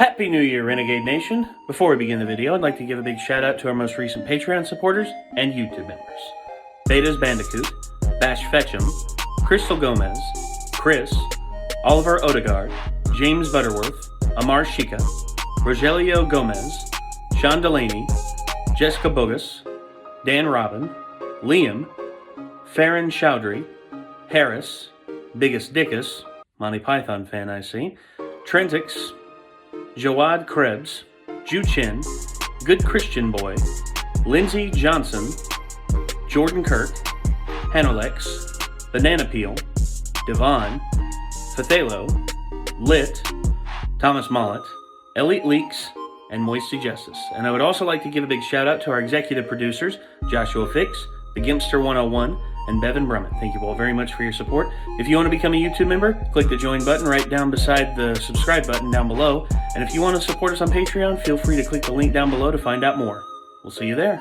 Happy New Year, Renegade Nation! Before we begin the video, I'd like to give a big shout out to our most recent Patreon supporters and YouTube members. Beta's Bandicoot, Bash Fetchum, Crystal Gomez, Chris, Oliver Odegaard, James Butterworth, Amar Shika, Rogelio Gomez, Sean Delaney, Jessica Bogus, Dan Robin, Liam, Farron Chowdhury, Harris, Biggest Dickus, Monty Python fan I see, Trentix, Jawad Krebs, Ju Chin, Good Christian Boy, Lindsay Johnson, Jordan Kirk, Hanolex, Banana Peel, Devon, Fathalo, Lit, Thomas Mollett, Elite Leaks, and Moisty Justice. And I would also like to give a big shout out to our executive producers, Joshua Fix, The Gimpster 101, and Bevan Brummett. Thank you all very much for your support. If you want to become a YouTube member, click the join button right down beside the subscribe button down below. And if you want to support us on Patreon, feel free to click the link down below to find out more. We'll see you there.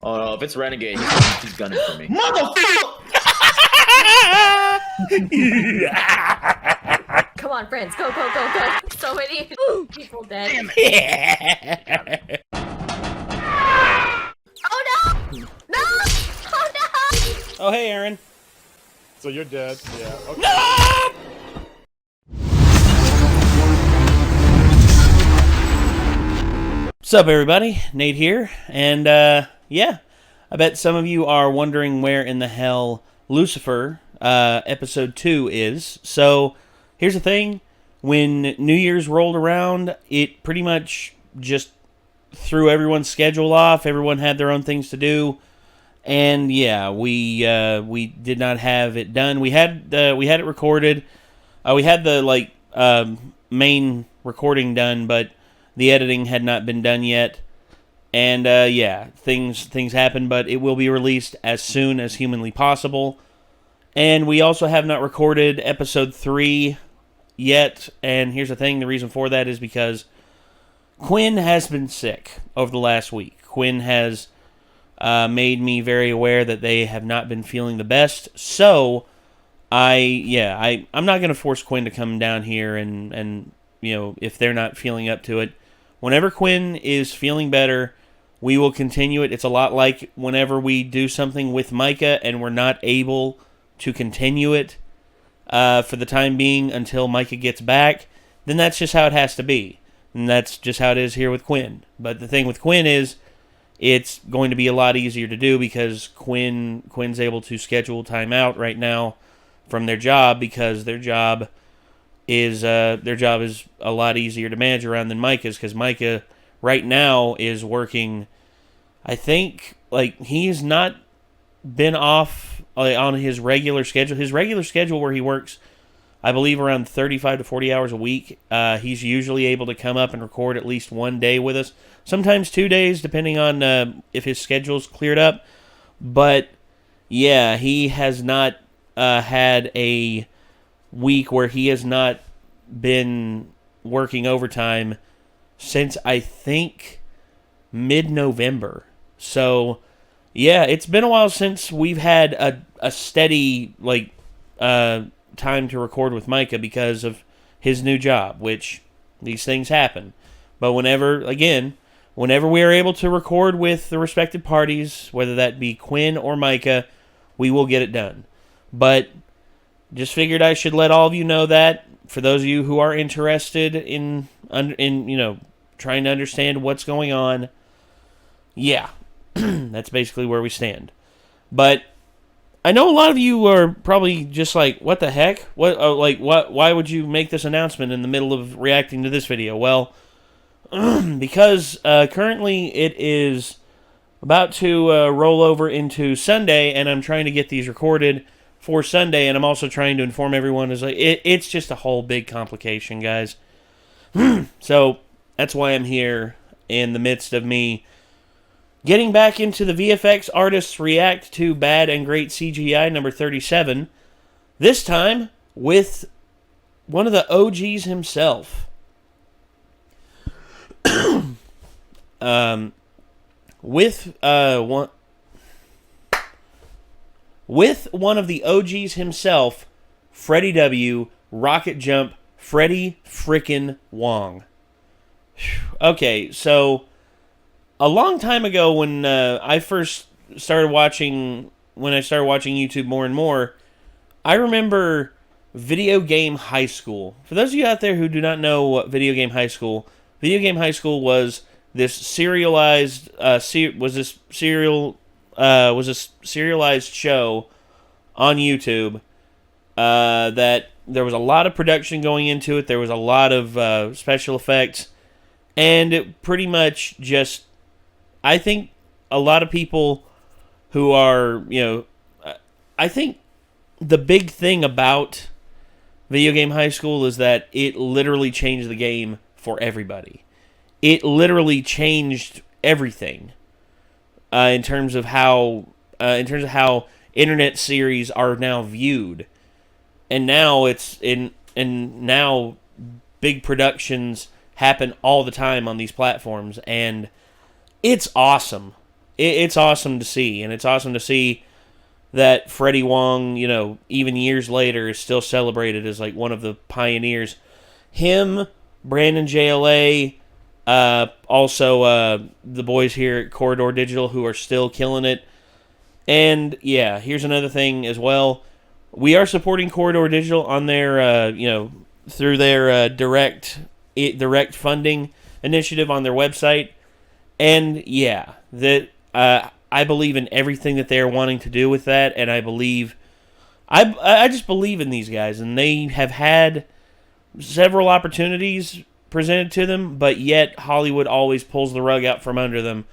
Oh no, if it's Renegade, he's gunning for me. Motherfucker! Come on, friends, go, go, go, go. So many people dead. Damn it. Oh no! No! Oh no! Oh, hey, Aaron. So you're dead. Yeah. Okay. No! What's up, everybody? Nate here. And, yeah. I bet some of you are wondering where in the hell Lucifer, episode 2 is. So, here's the thing. When New Year's rolled around, it pretty much just threw everyone's schedule off. Everyone had their own things to do. And yeah, we did not have it done. We had it recorded. We had the main recording done, but the editing had not been done yet. And yeah, things happened, but it will be released as soon as humanly possible. And we also have not recorded episode 3 yet. And here's the thing: the reason for that is because Quinn has been sick over the last week. Quinn has made me very aware that they have not been feeling the best. So, I'm not going to force Quinn to come down here and you know, if they're not feeling up to it. Whenever Quinn is feeling better, we will continue it. It's a lot like whenever we do something with Micah and we're not able to continue it for the time being until Micah gets back, then that's just how it has to be. And that's just how it is here with Quinn. But the thing with Quinn is, it's going to be a lot easier to do because Quinn's able to schedule time out right now from their job, because their job is a lot easier to manage around than Micah's, because Micah right now is working, I think, he's not been off on his regular schedule. His regular schedule where he works, I believe, around 35 to 40 hours a week. He's usually able to come up and record at least one day with us. Sometimes 2 days, depending on if his schedule's cleared up. But, yeah, he has not had a week where he has not been working overtime since, I think, mid-November. So, yeah, it's been a while since we've had a steady, time to record with Micah because of his new job, which these things happen. But whenever we are able to record with the respective parties, whether that be Quinn or Micah, we will get it done. But just figured I should let all of you know that, for those of you who are interested in trying to understand what's going on. Yeah, that's basically where we stand. But I know a lot of you are probably just like, what the heck? Why would you make this announcement in the middle of reacting to this video? Well, because currently it is about to roll over into Sunday, and I'm trying to get these recorded for Sunday, and I'm also trying to inform everyone. It's just a whole big complication, guys. So that's why I'm here in the midst of me getting back into the VFX Artists React to Bad and Great CGI number 37. This time with one of the OGs himself. With one of the OGs himself, Freddie W., Rocket Jump, Freddie frickin' Wong. Okay, so a long time ago when I started watching YouTube more and more, I remember Video Game High School. For those of you out there who do not know what Video Game High School was this serialized serialized show on YouTube that there was a lot of production going into it. There was a lot of special effects, and it pretty much just, I think a lot of people who are, I think the big thing about Video Game High School is that it literally changed the game for everybody. It literally changed everything in terms of how internet series are now viewed, and now now big productions happen all the time on these platforms, and it's awesome. It's awesome to see, and it's awesome to see that Freddie Wong, even years later, is still celebrated as like one of the pioneers. Him, Brandon JLA, also the boys here at Corridor Digital who are still killing it. And yeah, here's another thing as well. We are supporting Corridor Digital on their, through their direct funding initiative on their website. And yeah, that I believe in everything that they're wanting to do with that, and I just believe in these guys, and they have had several opportunities presented to them, but yet Hollywood always pulls the rug out from under them,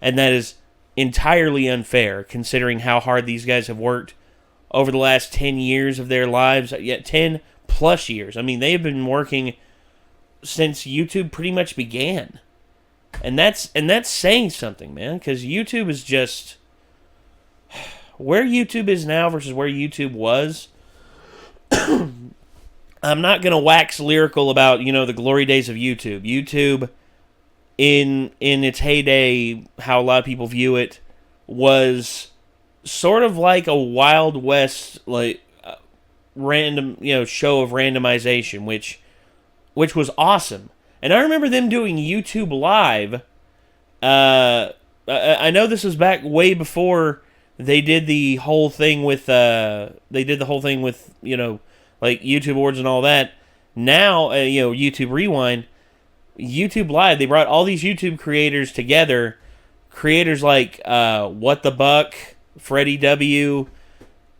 and that is entirely unfair considering how hard these guys have worked over the last 10 years of their lives, yet 10 plus years. I mean, they have been working since YouTube pretty much began. And that's saying something, man, because YouTube is just where YouTube is now versus where YouTube was. I'm not going to wax lyrical about, the glory days of YouTube. YouTube, in its heyday, how a lot of people view it, was sort of like a Wild West, like random, show of randomization, which was awesome. And I remember them doing YouTube Live. I know this was back way before they did the whole thing with like YouTube Awards and all that. Now, YouTube Rewind, YouTube Live, they brought all these YouTube creators together. Creators like What the Buck, Freddie W.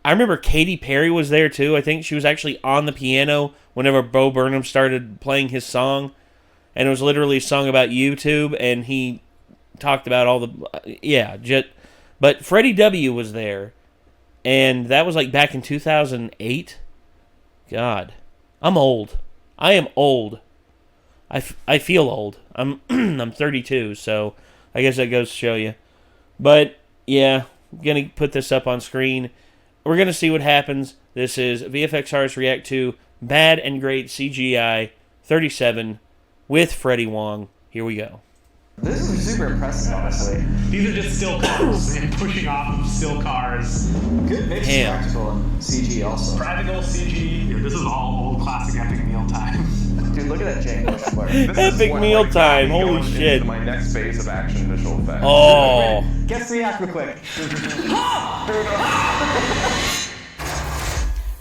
I remember Katy Perry was there too. I think she was actually on the piano whenever Bo Burnham started playing his song. And it was literally a song about YouTube, and he talked about all the... But Freddie W. was there, and that was like back in 2008. God, I'm old. I am old. I feel old. I'm 32, so I guess that goes to show you. But, yeah, I'm going to put this up on screen. We're going to see what happens. This is VFX Artists React to Bad and Great CGI 37 with Freddie Wong. Here we go. This is super impressive, honestly. These are just still cars and pushing off of still cars. Good mix of practical and CG also. Practical CG. This is all old classic epic mealtime. Dude, look at that Jane Bush flare. Epic mealtime, holy shit. My next phase of action visual effects. Oh. Guess the act real quick.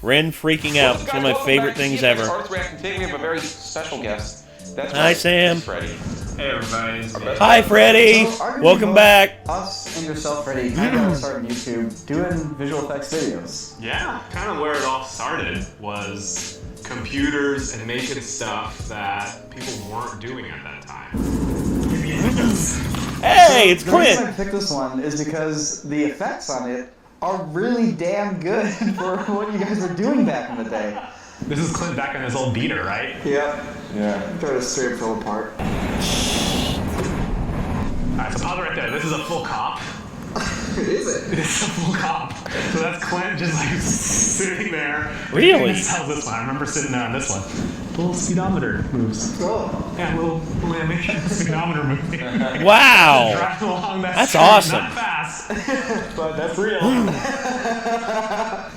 Ren freaking out. It's one of my favorite things ever. Today we have a very special guest. That's Hi, Sam. Freddie. Hey, everybody. Hi, Freddie. So, Welcome back. Us and yourself, Freddie, kind of got to start on YouTube doing visual effects videos. Yeah, kind of where it all started was computers and making stuff that people weren't doing at that time. Hey, it's The reason Clint. I picked this one is because the effects on it are really damn good for what you guys were doing back in the day. This is Clint back on his old beater, right? Yep. Yeah. Try to straight pull apart. Alright, so pause right there. This is a full cop. Is it? It's a full cop. So that's Clint just like sitting there. Really? This is this one. I remember sitting there on this one. Little speedometer moves. Oh. Yeah, little animation speedometer moving. Wow. Driving along that That's street, awesome. Not fast, but that's real.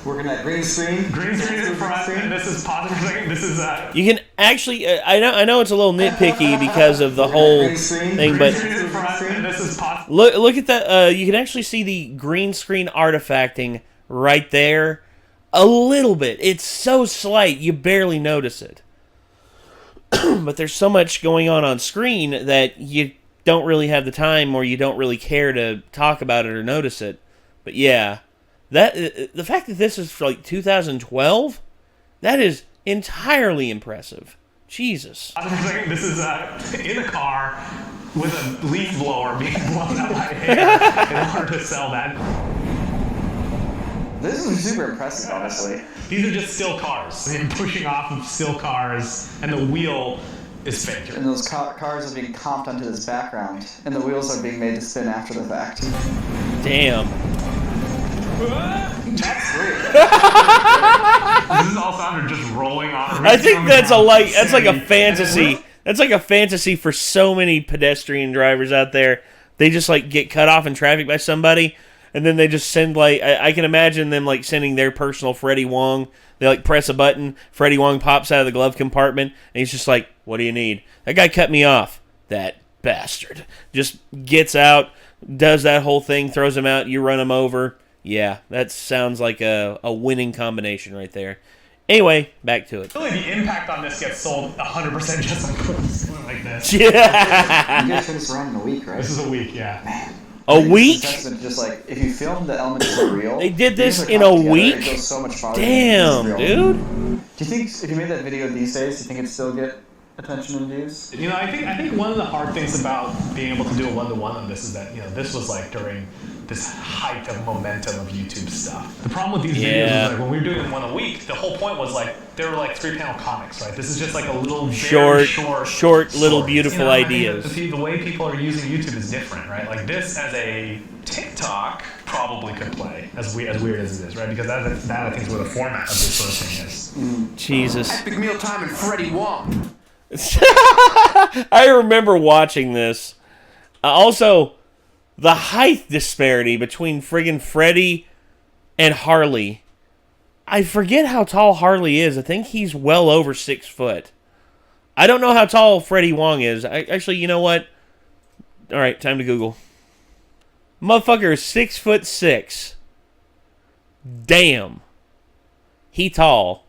Working that green screen. Green screen in front, and this is positive. This is You can actually, I know it's a little nitpicky because of the whole thing, but in front, and this is positive. look at that. You can actually see the green screen artifacting right there, a little bit. It's so slight you barely notice it. But there's so much going on screen that you don't really have the time, or you don't really care to talk about it or notice it. But yeah, the fact that this is for like 2012, that is entirely impressive. Jesus. This is in a car with a leaf blower being blown out my hair in order to sell that. This is super impressive, honestly. These are just still cars. They're pushing off of still cars, and the wheel is fake. And those cars are being comped onto this background, and the wheels are being made to spin after the fact. Damn. That's great. This is all sound just rolling on. I think that's like a fantasy. That's like a fantasy for so many pedestrian drivers out there. They just like get cut off in traffic by somebody, and then they just send like I can imagine them like sending their personal Freddie Wong. They like press a button, Freddie Wong pops out of the glove compartment, and he's just like, "What do you need?" That guy cut me off. That bastard just gets out, does that whole thing, throws him out. You run him over. Yeah, that sounds like a winning combination right there. Anyway, back to it. Really, the impact on this gets sold 100% just like this. Yeah. You guys finished around in a week, right? This is a week, yeah. Man. A week? Just like, if you film the elements for real... They did this these are in cut a together, week? It goes so much farther Damn, than it's real. dude. Do you think, if you made that video these days, do you think it'd still get attention and views? You know, I think one of the hard things about being able to do a one-to-one on this is that, you know, this was like during this height of momentum of YouTube stuff. The problem with these videos is like when we were doing one a week, the whole point was like they were like 3-panel comics, right? This is just like a little short little stories. beautiful you know, ideas. I think the way people are using YouTube is different, right? Like this as a TikTok probably could play as weird as it is, right? Because that I think is where the format of this sort of thing is. Jesus. Epic mealtime and Freddie Wong. I remember watching this. Also, the height disparity between friggin' Freddie and Harley. I forget how tall Harley is. I think he's well over 6 foot. I don't know how tall Freddie Wong is. Actually, you know what? All right, time to Google. Motherfucker is 6'6". Damn. He tall.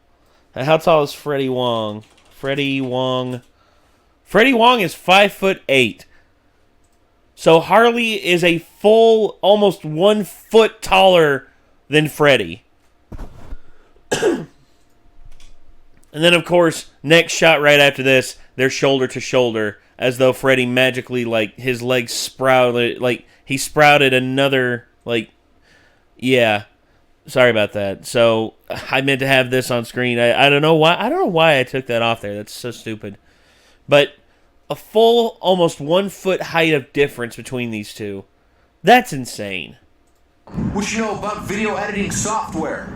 Now, how tall is Freddie Wong? Freddie Wong is 5'8". So Harley is a full, almost 1 foot taller than Freddie. And then, of course, next shot right after this, they're shoulder to shoulder, as though Freddie magically, like, his legs sprouted, like, he sprouted another, like, yeah. Sorry about that. So, I meant to have this on screen. I don't know why. I don't know why I took that off there. That's so stupid. But a full, almost 1 foot height of difference between these two. That's insane. What you know about video editing software?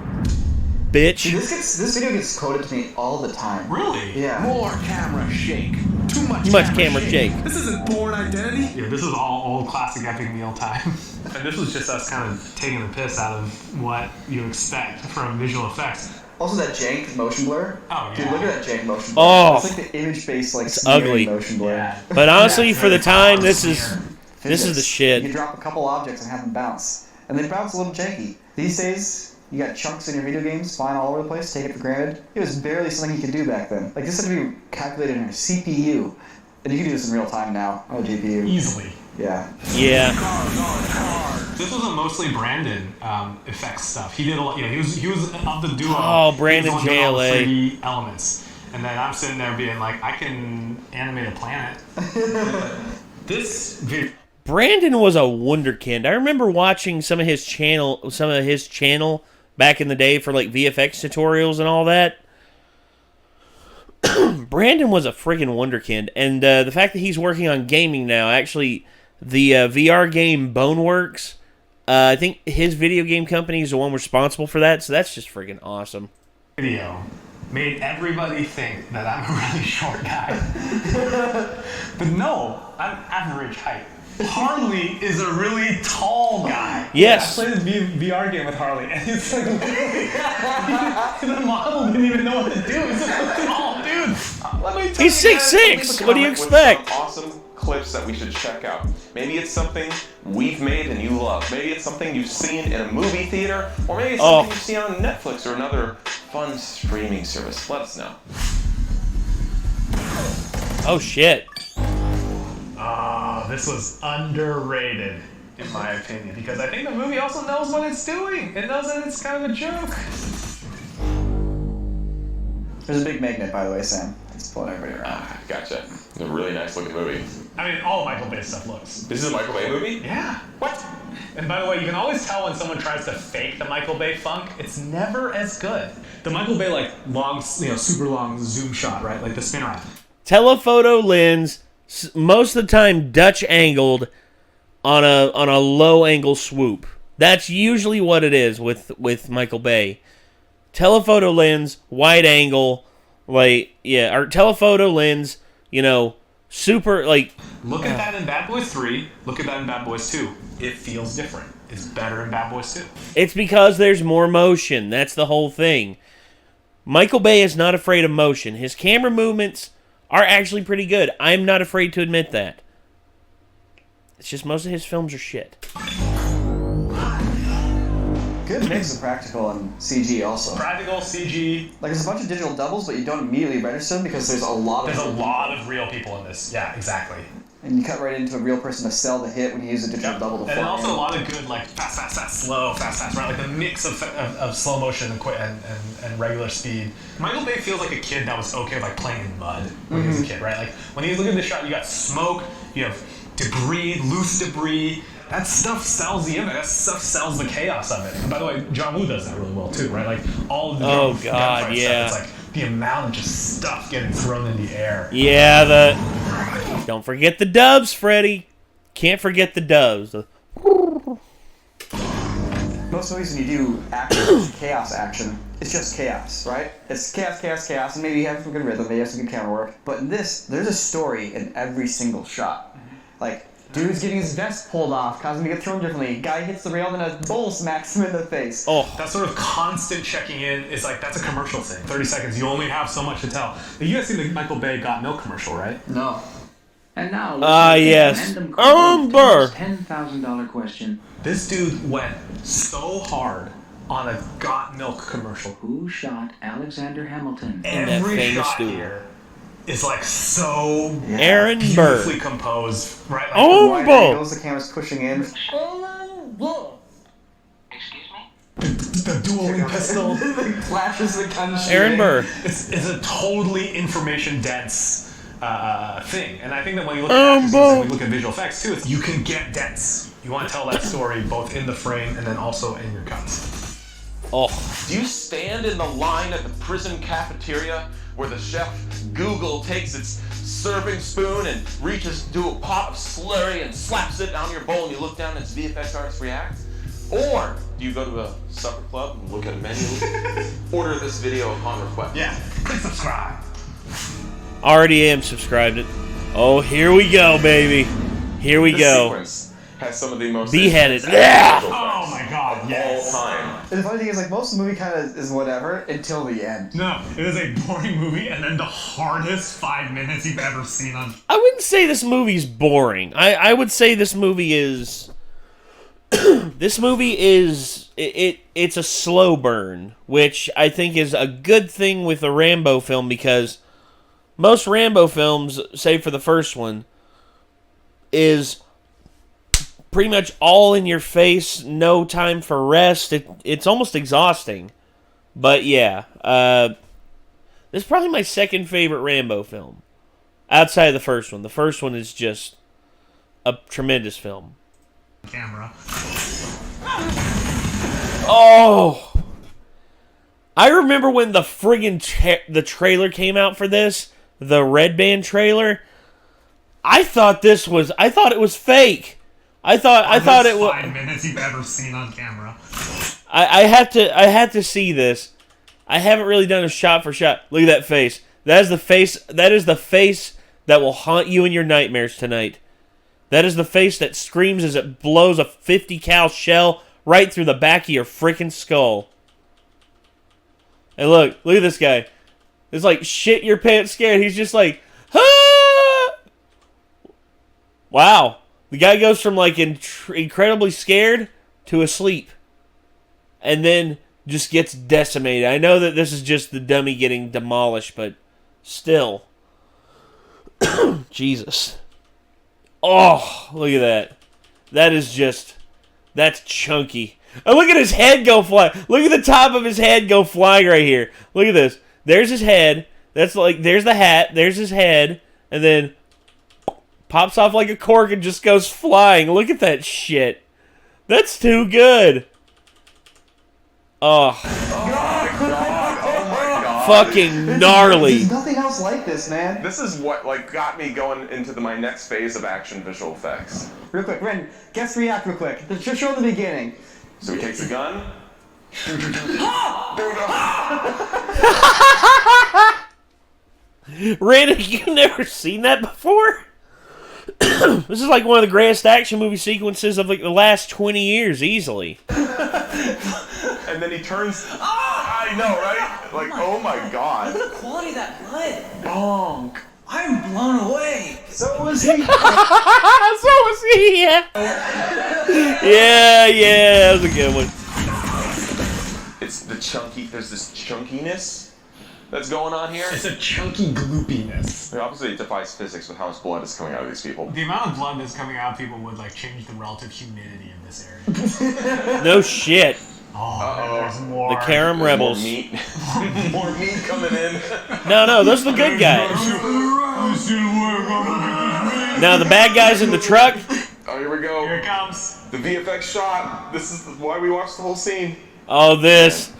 Bitch. Dude, this video gets quoted to me all the time. Really? Yeah. More camera shake. Too much camera shake. This isn't Born Identity. Yeah, this is all old classic epic mealtime. And this was just us kind of taking the piss out of what you expect from visual effects. Also, that jank motion blur. Oh, yeah. Dude, look at that jank motion blur. Oh. It's like the image-based, like, It's smearing ugly. motion blur. Yeah. But honestly, for the time, this Physics. is the shit. You can drop a couple objects and have them bounce. And they bounce a little janky. These days, you got chunks in your video games flying all over the place, take it for granted. It was barely something you could do back then. Like, this had to be calculated in your CPU. And you can do this in real time now on a GPU. Easily. Yeah. Yeah. This was a mostly Brandon effects stuff. He did a lot. Yeah, he was of the duo. Oh, Brandon He was the one doing all the JLA. 3D elements, and then I'm sitting there being like, I can animate a planet. This video. Brandon was a wonderkind. I remember watching some of his channel back in the day for like VFX tutorials and all that. Brandon was a friggin' wonderkind, and the fact that he's working on gaming now, actually, the VR game Boneworks, I think his video game company is the one responsible for that, so that's just friggin' awesome. Video made everybody think that I'm a really short guy. But no, I'm average height. Harley is a really tall guy. Yes. I played this VR game with Harley, and it's like literally, the model didn't even know what to do. He's a tall dude. Let me tell He's you guys, 6'6". leave a What do you comment with expect? some awesome clips that we should check out. Maybe it's something we've made and you love. Maybe it's something you've seen in a movie theater, or maybe it's something you've seen on Netflix or another fun streaming service. Let us know. Oh shit. This was underrated, in my opinion, because I think the movie also knows what it's doing. It knows that it's kind of a joke. There's a big magnet, by the way, Sam. It's pulling everybody around. Gotcha. It's a really nice looking movie. I mean, all of Michael Bay's stuff looks. This is a Michael Bay movie? Yeah. What? And by the way, you can always tell when someone tries to fake the Michael Bay funk. It's never as good. The Michael Bay, like, long, super long zoom shot, right? Like the spin around. Telephoto lens, most of the time Dutch angled on a low angle swoop. That's usually what it is with Michael Bay. Telephoto lens, wide angle, or telephoto lens, super, Look at that in Bad Boys 3. Look at that in Bad Boys 2. It feels different. It's better in Bad Boys 2. It's because there's more motion. That's the whole thing. Michael Bay is not afraid of motion. His camera movements are actually pretty good. I'm not afraid to admit that. It's just most of his films are shit. Good mix of practical and CG also. Practical, CG. Like, there's a bunch of digital doubles, but you don't immediately register them because there's a lot of real people in this. Yeah, exactly. And you cut right into a real person to sell the hit when you use a digital double to fly. And also a lot of good, fast, slow, fast, right? Like the mix of slow motion and regular speed. Michael Bay feels like a kid that was okay with playing in mud when he was a kid, right? Like when you look at this shot, you got smoke, you have debris, loose debris. That stuff sells the image. That stuff sells the chaos of it. And by the way, John Woo does that really well too, right? Like all of the gunfight stuff. It's like the amount of just stuff getting thrown in the air. Yeah, don't forget the doves, Freddie. Can't forget the doves. Most movies when you do action, chaos action, it's just chaos, right? It's chaos, and maybe you have some good rhythm, maybe you have some good camera work. But in this, there's a story in every single shot. Like, dude's getting his vest pulled off, causing him to get thrown differently. Guy hits the rail, then a bull smacks him in the face. Oh. That sort of constant checking in is that's a commercial thing. 30 seconds, you only have so much to tell. You guys seen the Michael Bay Got Milk commercial, right? No. And now, yes. Burr. $10,000 question. This dude went so hard on a Got Milk commercial. Who shot Alexander Hamilton? Every famous shot dude. here is so Aaron Burr. beautifully composed, right? Oh, Wide Bull. angles, the camera's pushing in. Excuse me? The dueling pistol. Flashes the gun. Aaron Burr. It's a totally information dense thing, and I think that when you look at actors and when you look at visual effects too, you can get dense. You want to tell that story both in the frame and then also in your cuts. Oh. Do you stand in the line at the prison cafeteria where the chef Google takes its serving spoon and reaches to a pot of slurry and slaps it down your bowl and you look down and its VFX artist reacts? Or do you go to a supper club and look at a menu, order this video upon request? Yeah, click subscribe. Already am subscribed it. Oh, here we go, baby. Here we This go. sequence has some of the most Beheaded. intense visual Oh effects my god, of yes. all time. And the funny thing is, most of the movie kind of is whatever until the end. No, it is a boring movie and then the hardest 5 minutes you've ever seen on. I wouldn't say this movie's boring. I would say this movie is... this movie is... It's a slow burn, which I think is a good thing with a Rambo film because most Rambo films, save for the first one, is pretty much all in your face, no time for rest. It's almost exhausting. But yeah, this is probably my second favorite Rambo film. Outside of the first one. The first one is just a tremendous film. Camera. Oh! I remember when the friggin' the trailer came out for this, the Red Band trailer. I thought it was fake. I thought it was 5 minutes you've ever seen on camera. I had to see this. I haven't really done a shot for shot. Look at that face. That is the face that will haunt you in your nightmares tonight. That is the face that screams as it blows a 50 cal shell right through the back of your freaking skull. And look at this guy. It's like shit your pants scared. He's just like, ah! Wow. The guy goes from like incredibly scared to asleep. And then just gets decimated. I know that this is just the dummy getting demolished, but still. Jesus. Oh, look at that. That's chunky. Oh, look at his head go flying. Look at the top of his head go flying right here. Look at this. There's his head. There's the hat. There's his head. And then pops off like a cork and just goes flying. Look at that shit. That's too good. Oh. Fucking gnarly. There's nothing else like this, man. This is what got me going into my next phase of action visual effects. Real quick, Ren, guest react real quick. Just show the beginning. So he takes a gun. Randy, you've never seen that before? This is like one of the greatest action movie sequences of like the last 20 years, easily. And then he turns. I know, right? Like, oh my god. Look at the quality of that blood. Bonk. I'm blown away. So was he. So was he, yeah. Yeah, that was a good one. It's the chunky. There's this chunkiness that's going on here. It's a chunky gloopiness. It obviously defies physics with how much blood is coming out of these people. The amount of blood that's coming out of people would like change the relative humidity of this area. No shit. Oh, there's more. The Karam Rebels. More meat. More meat coming in. No, those are the good guys. Now the bad guys in the truck. Oh, here we go. Here it comes. The VFX shot. This is why we watched the whole scene. Oh, this.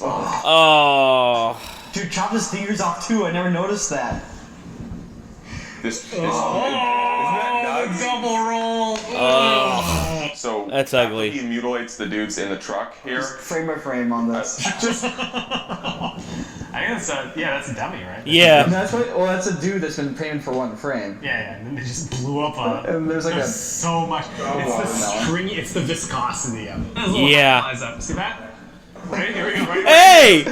Oh. Dude, chop his fingers off too. I never noticed that. Isn't that nuts? Double roll. So That's ugly. He mutilates the dudes in the truck here. Just frame by frame on this. I guess that's a dummy, right? Yeah. And that's that's a dude that's been framed for one frame. Yeah, and then they just blew up on it. And there's like so much. It's the stringy. It's the viscosity of it. Yeah. See that? Right here we go. Right Hey!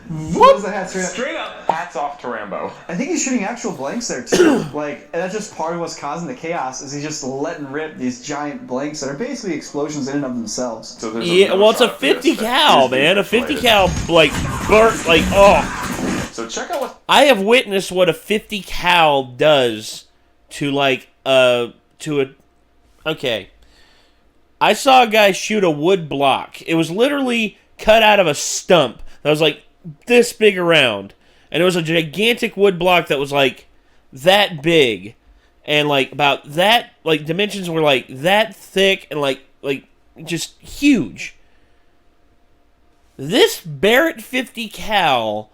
What was the hat straight up? Straight up. Hats off to Rambo. I think he's shooting actual blanks there too. And that's just part of what's causing the chaos. Is he's just letting rip these giant blanks that are basically explosions in and of themselves. So there's It's a 50 cal, man. A 50 cal, burnt, oh. So check out what. I have witnessed what a 50 cal does to, okay. I saw a guy shoot a wood block. It was literally cut out of a stump that was, this big around. And it was a gigantic wood block that was, that big. And, about that, dimensions were, that thick and, just huge. This Barrett 50 cal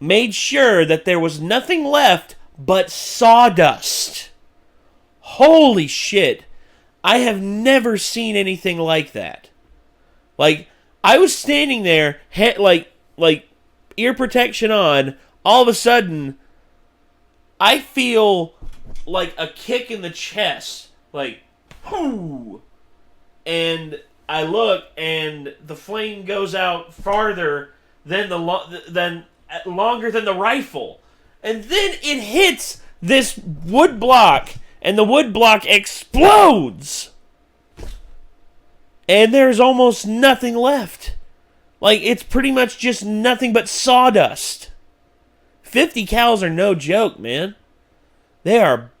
made sure that there was nothing left but sawdust. Holy shit. I have never seen anything like that. I was standing there, ear protection on, all of a sudden, I feel a kick in the chest. Whoo! And I look, and the flame goes out farther than longer than the rifle. And then it hits this wood block, and the wood block explodes. And there's almost nothing left. It's pretty much just nothing but sawdust. 50 cals are no joke, man. They are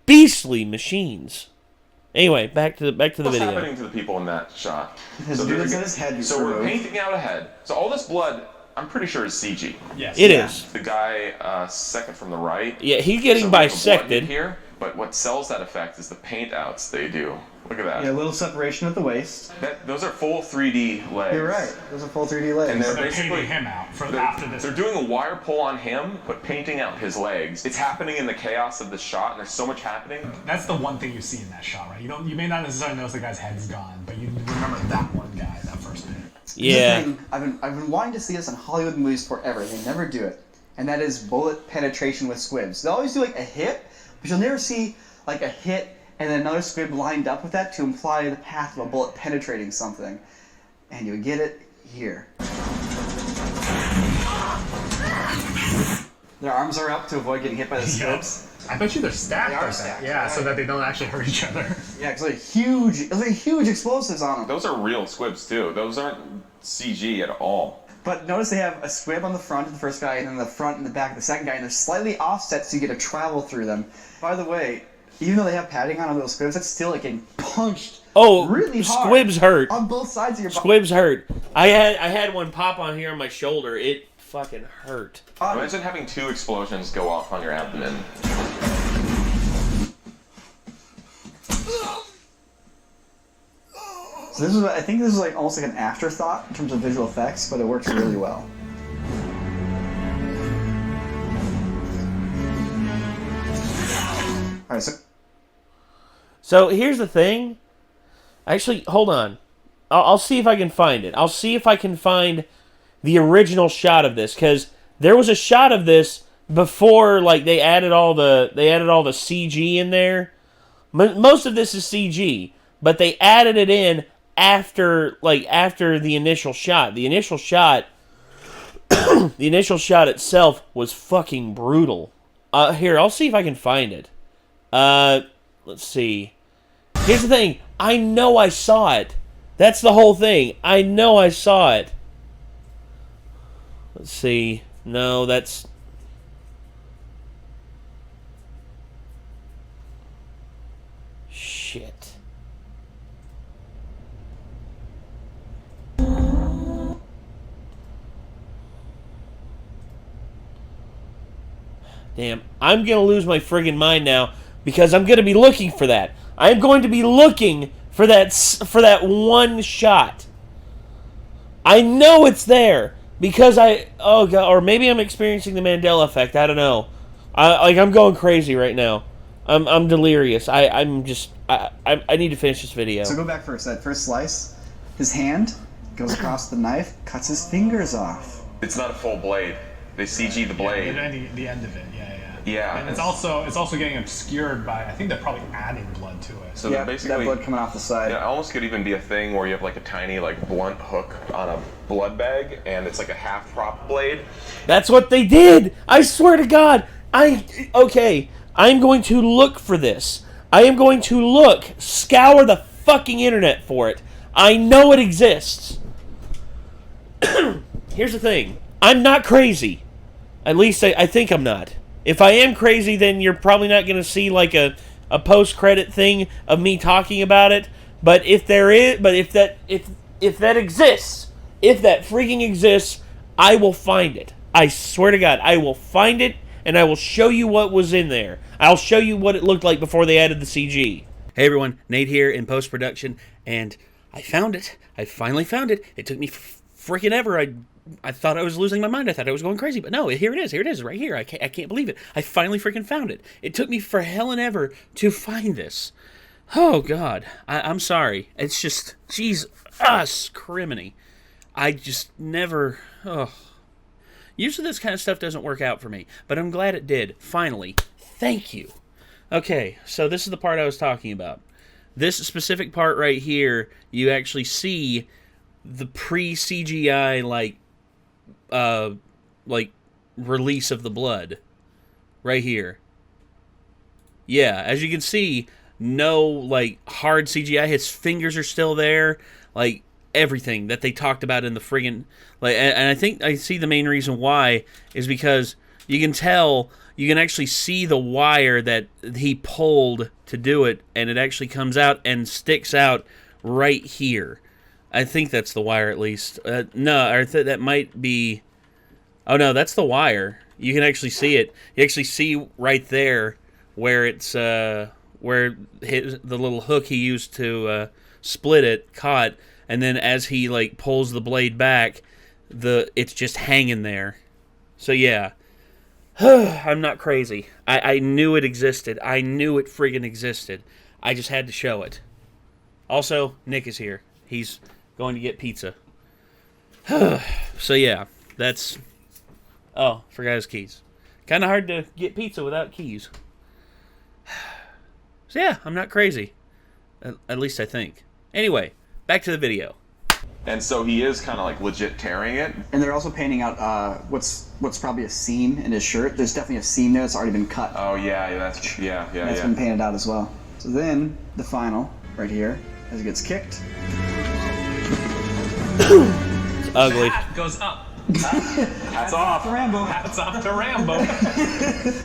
beastly machines. Anyway, back to the video. What's happening to the people in that shot? His dude's in his head. So we're painting out a head. So all this blood, I'm pretty sure is CG. Yes. It is. The guy second from the right. Yeah, he's getting bisected here. But what sells that effect is the paint outs they do. Look at that. Yeah, a little separation at the waist. Those are full 3D legs. You're right. Those are full 3D legs. And they're painting basically him out after this. They're doing a wire pull on him, but painting out his legs. It's happening in the chaos of the shot, and there's so much happening. That's the one thing you see in that shot, right? You may not necessarily notice the guy's head's gone, but you remember that one guy, that first paint. Yeah. I've been wanting to see this in Hollywood movies forever. They never do it, and that is bullet penetration with squibs. They always do a hit, but you'll never see a hit and then another squib lined up with that to imply the path of a bullet penetrating something. And you would get it here. Their arms are up to avoid getting hit by the squibs. I bet you they're stacked They are like stacked, that. Yeah, right. so that they don't actually hurt each other. Yeah, because they're huge explosives on them. Those are real squibs too. Those aren't CG at all. But notice they have a squib on the front of the first guy, and then the front and the back of the second guy, and they're slightly offset so you get to travel through them. By the way, even though they have padding on those squibs, that's still like getting punched really hard. Squibs hurt. On both sides of your body. Squibs hurt. I had one pop on here on my shoulder. It fucking hurt. Imagine having 2 explosions go off on your abdomen. So I think this is like almost like an afterthought in terms of visual effects, but it works really well. Alright, So here's the thing. Actually, hold on. I'll see if I can find it. I'll see if I can find the original shot of this, because there was a shot of this before, like they added all the CG in there. Most of this is CG, but they added it in after the initial shot. The initial shot, the initial shot itself was fucking brutal. Here, I'll see if I can find it. Let's see. Here's the thing. I know I saw it. That's the whole thing. I know I saw it. Let's see. No, that's... Shit. Damn, I'm gonna lose my friggin' mind now because I'm gonna be looking for that. I'm going to be looking for that one shot. I know it's there because oh god, or maybe I'm experiencing the Mandela effect. I don't know. I'm going crazy right now. I'm delirious. I need to finish this video. So go back first. That first slice, his hand goes across the knife, cuts his fingers off. It's not a full blade. They CG the blade. Yeah, the end of it. Yeah. And it's also getting obscured by, I think they're probably adding blood to it. So yeah, basically, that blood coming off the side. Yeah, it almost could even be a thing where you have like a tiny blunt hook on a blood bag, and it's like a half prop blade. That's what they did. I swear to God. Okay. I'm going to look for this. I am going to scour the fucking internet for it. I know it exists. Here's the thing. I'm not crazy. At least I think I'm not. If I am crazy, then you're probably not going to see like a post-credit thing of me talking about it. But if that exists, if that freaking exists, I will find it. I swear to God, I will find it, and I will show you what was in there. I'll show you what it looked like before they added the CG. Hey everyone, Nate here in post-production, and I found it. I finally found it. It took me freaking ever. I thought I was losing my mind. I thought I was going crazy. But no, here it is. Here it is, right here. I can't believe it. I finally freaking found it. It took me for hell and ever to find this. Oh, God. I'm sorry. It's just, Jesus criminy. I just never... Oh. Usually this kind of stuff doesn't work out for me. But I'm glad it did. Finally. Thank you. Okay, so this is the part I was talking about. This specific part right here, you actually see the pre-CGI, release of the blood right here. Yeah, as you can see, no hard CGI. His fingers are still there, everything that they talked about in the friggin' and I think I see the main reason why is because you can tell, you can actually see the wire that he pulled to do it, and it actually comes out and sticks out right here. I think that's the wire, at least. No, or that might be... Oh, no, that's the wire. You can actually see it. You actually see right there where it's... where the little hook he used to split it caught, and then as he, pulls the blade back, it's just hanging there. So, yeah. I'm not crazy. I knew it existed. I knew it friggin' existed. I just had to show it. Also, Nick is here. He's going to get pizza. So yeah, that's... Oh, forgot his keys. Kind of hard to get pizza without keys. So yeah, I'm not crazy. At least I think. Anyway, back to the video. And so he is kind of like legit tearing it. And they're also painting out what's probably a seam in his shirt. There's definitely a seam there that's already been cut. Oh yeah, that's That's been painted out as well. So then the final right here, as it gets kicked. It's ugly. Hat goes up. Hats off to Rambo. Hats off to Rambo. And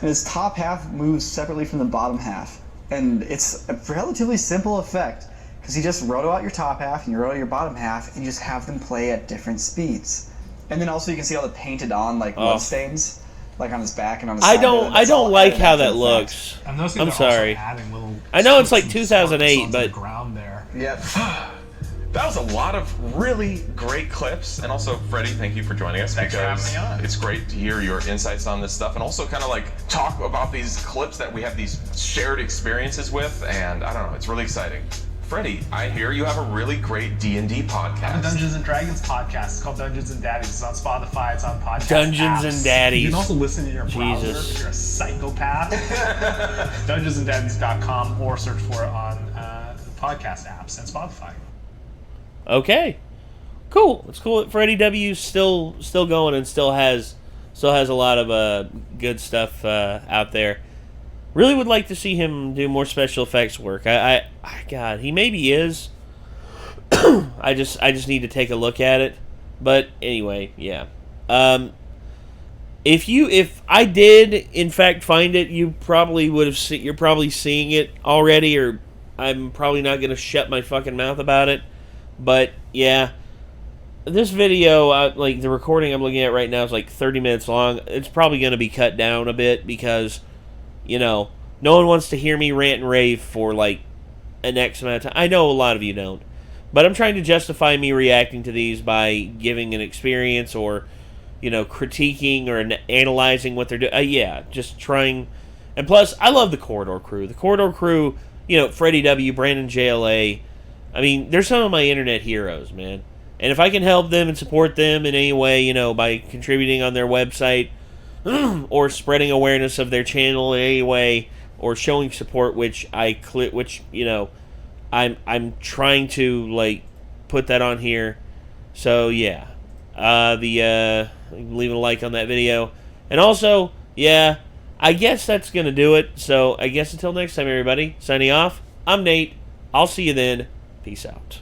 his top half moves separately from the bottom half. And it's a relatively simple effect, because you just roto out your top half and you roto out your bottom half, and you just have them play at different speeds. And then also you can see all the painted on blood stains, like on his back and on his side. I don't like how that looks. I'm sorry. Little I know it's like on 2008, the but ground there. Yep. That was a lot of really great clips. And also, Freddie, thank you for joining us. Thanks for having me on. It's great to hear your insights on this stuff, and also kind of like talk about these clips that we have these shared experiences with. And I don't know, it's really exciting. Freddie, I hear you have a really great D&D podcast. Dungeons and Dragons podcast. It's called Dungeons and Daddies. It's on Spotify. It's on podcast Dungeons apps. and Daddies. You can also listen in your browser Jesus. if you're a psychopath. DungeonsandDaddies.com, or search for it on podcast apps and Spotify. Okay, cool. It's cool that Freddie W's still going and still has a lot of good stuff out there. Really would like to see him do more special effects work. God, he maybe is. I just need to take a look at it. But anyway, yeah. If I did in fact find it, you probably would have you're probably seeing it already, or I'm probably not gonna shut my fucking mouth about it. But yeah, this video, like the recording I'm looking at right now, is like 30 minutes long. It's probably going to be cut down a bit because, no one wants to hear me rant and rave for like an X amount of time. I know a lot of you don't, but I'm trying to justify me reacting to these by giving an experience or, critiquing or analyzing what they're doing. Yeah, just trying. And plus, I love the Corridor crew. The Corridor crew, Freddie W, Brandon JLA. I mean, they're some of my internet heroes, man. And if I can help them and support them in any way, by contributing on their website or spreading awareness of their channel in any way, or showing support, I'm trying to put that on here. So yeah, leave a like on that video, and also I guess that's gonna do it. So I guess until next time, everybody. Signing off. I'm Nate. I'll see you then. Peace out.